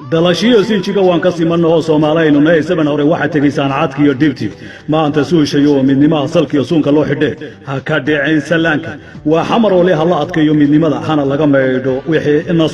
dalashiyo sinjiga waan ka simanoo Soomaaliyeenu neesaban hore waxa tagaysaan caadka iyo dhibti maanta suushayo midnimada asalkiyo suunka loo xidhay ha ka dhicin salaanka waa xamar oo leeyahay la adkayo midnimada hana laga meeydho wixii ina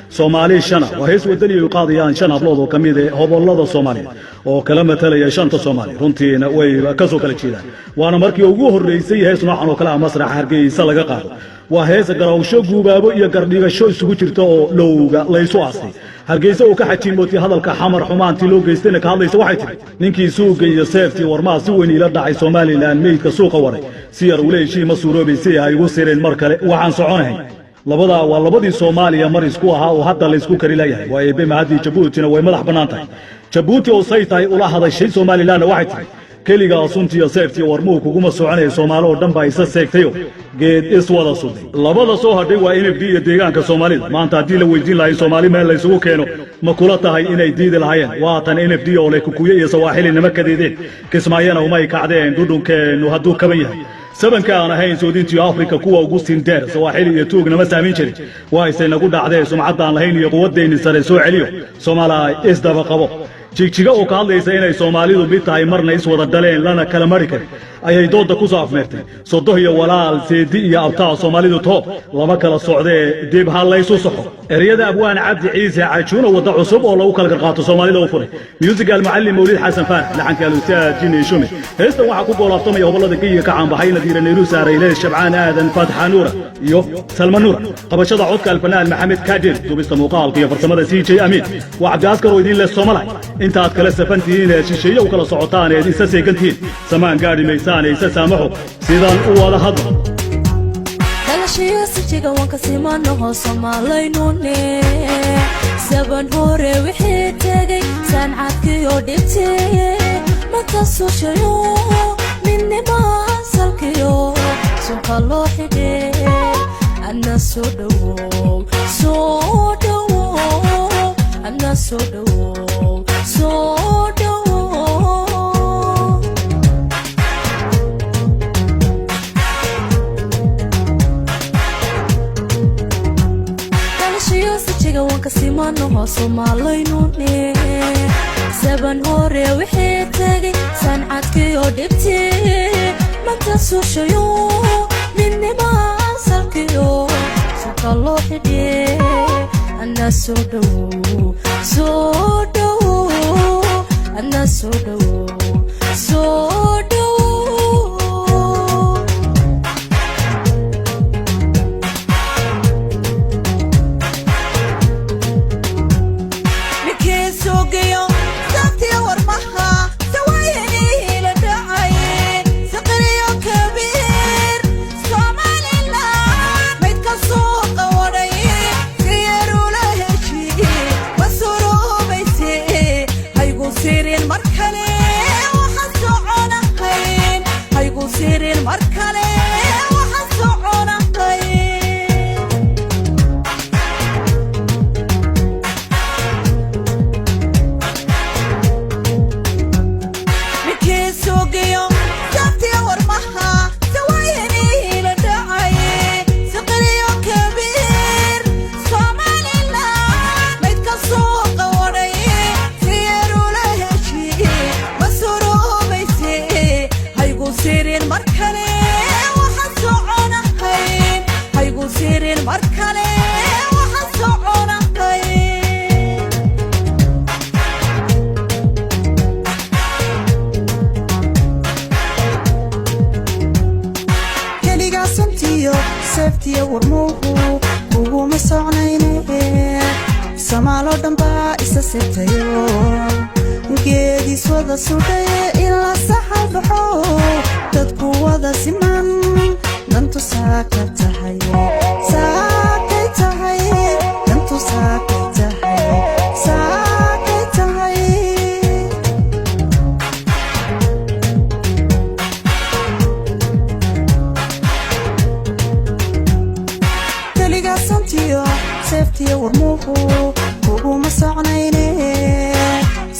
Soomaali shana waa hees wadani ay qaadayaan shan hablood oo kamid ah hobolada Soomaaliyeed oo kala matalaya shanta Soomaali runtiina way ka soo kala jeedaan waana markii ugu horeysay hees noocan oo kala masrax Hargeysa laga qaado waa hees garawsho guubaabo iyo gardhigasho isugu jirto oo lowga la isu aastay Hargeysa oo ka xajiimootay hadalka xamar xumaantii loo geystayna ka hadlaysa waxay tiri ninkii suuqa iyo seeftii warmaa si weyn ila dhacay Soomaaliland meedka suuqa waray si yar u leeyay ma suuroobaysay ay ugu sireen mar kale waxaan soconahay labadii Soomaaliya mar isku ahaa oo hadda la isku kari layahay waa eebe mahadi Jabuuti way madax banaantay Jabuuti oo saytay ula hadashay Soomaaliland waxay tiri keliga suntiya seeftii warmuu kuguma soconay Soomaali oo dhan baa isa seegtayo geed iswada suday labada soo hadhay waa NFD iyo deegaanka Soomaalida maanta hadii la weydiin lahayn Soomaali meel la isugu keeno ma kula tahay inay diidi lahaayeen waa tan NFD oo leh kukuye iyo Sawaaxili nima kadeedeen kismaayana uma ay kacdeen dhudhunkeenu hadduu kaban yahay sabanka aan ahayn Suudintii Afrika kuwa ugu sindeer Sawaaxili iyo tuugna ma saamin jirin waa isay nagu dhacday sumcad aan lahayn iyo quwadeena sare soo celiyo Soomaaliya isdaba qabo jigjiga oo ka hadlaysa inay Soomaalidu mid tahay marna is wada dhaleen lana kala mari karin ayay dooda ku soo afmeertay sodoh iyo walaal seedi iyo abtaa Soomaalidu toob lama kala socdee dib hal la isu soxo eriyada abwaan Cabdi Ciise Cajuuna wada cusub oo lagu kala qaato Soomaalida oo furay musical macallin Mawlid Xasan Faar laxanka Alustaad Jini Shume heesta waxa ku goolaaftamay hobolada Kenya ka caanbaxay Nadiira Neyru Saareyle Shabcaan Aadan Fatxa Nuura iyo Salma Nuura qabashada codka alfanaan Maxamed Kaadir dubista muuqaalka iyo farsamada CJ Amin waa Cabdi Askar oo idin leh Soomaali inta aad kala safantiin shisheeyo kala socotaan ee isa seegantiin samaan gaari meysaan isa saamaxo sidaan u wada hadlo dalashiyo sinjiga waan ka simanoo Soomaaliyenu saban hore wixii tagay sanadkiyo dhibtay mata suushayo midnimada asalkiyo suunka loo xidhay ana soo dhawow ana soo dhawow dalashiyo sinjiga waan ka simanoo Soomaaliyenu saban hore wixii tagay sanadkiyo dhibtay mata suushayo midnimada asalkiyo suunka loo xidhay ana soo dhawow ana soo dhawow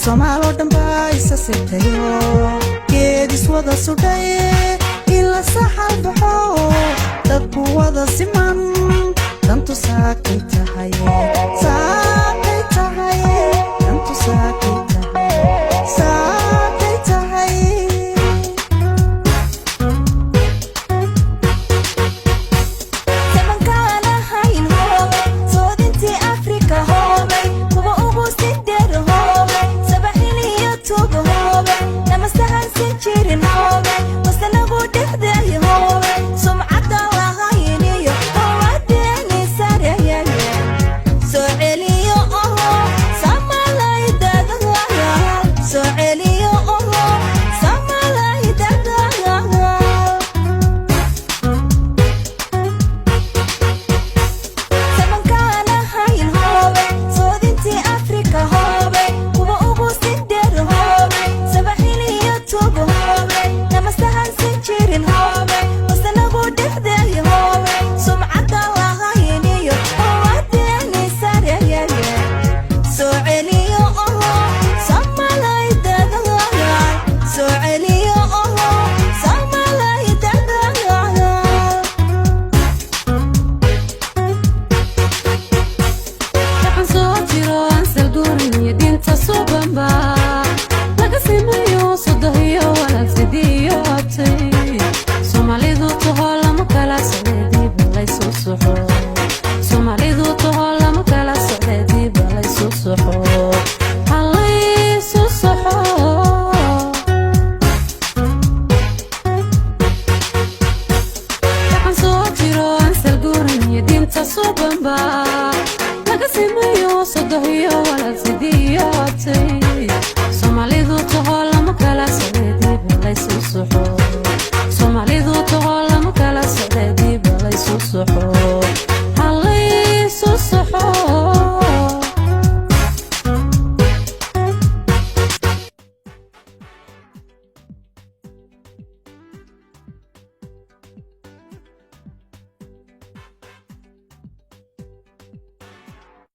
Soomaali dhan baa isa seegtayo geedis wada sudhay ila saxal baxo dadku wada siman dantu saakay tahay simay